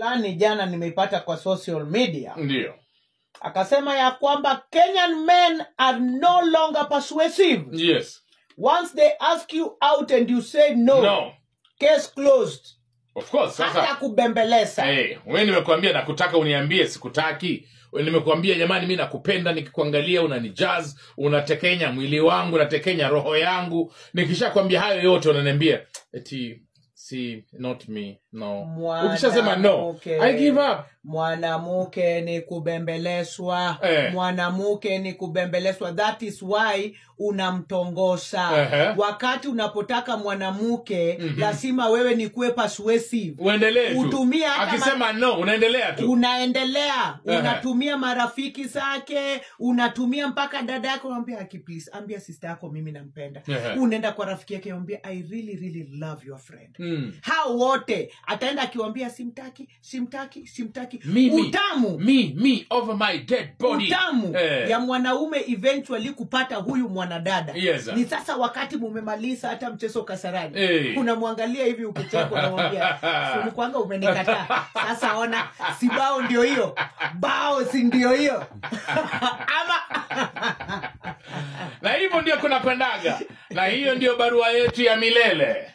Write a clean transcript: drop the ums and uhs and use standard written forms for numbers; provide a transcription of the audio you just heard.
fulani jana nimeipata kwa social media. Ndio. Akasema ya kwamba Kenyan men are no longer persuasive. Yes. Once they ask you out and you say no. Case closed. Of course. Sasa hata kubembeleza. Wewe nimekuambia nakutaka uniambie sikutaki. Wewe nimekuambia jamani mimi nakupenda nikikuangalia unanijazz, unatekenya mwili wangu, unatekenya roho yangu. Nikishakwambia hayo yote unaniambia eti not me. No. Ukishasema no, I give up. Mwanamke ni kubembelezwa. Mwanamke ni kubembelezwa. That is why unamtongosa. Wakati unapotaka mwanamke, lazima wewe ni kuwe persuasive. Uendelee tu. Utumia akisema no, unaendelea tu. Unaendelea. Unatumia marafiki zake, unatumia mpaka dada yako, unamwambia please, ambia sister yako mimi nampenda. Unaenda kwa rafiki yake unamwambia I really really love your friend. Hao wote ataenda akiwaambia simtaki. Utamu. Me over my dead body. Utamu ya mwanaume eventually kupata huyu mwanadada. Ni sasa wakati mumemaliza hata mchezo kasarani. Unamwangalia hivi ukicheka unamwambia kwanga umenikataa. Sasa ona si bao ndio hiyo. Bao si ndio hiyo. Ama na hivyo ndio kuna pendaga. Na hiyo ndio barua yetu ya milele.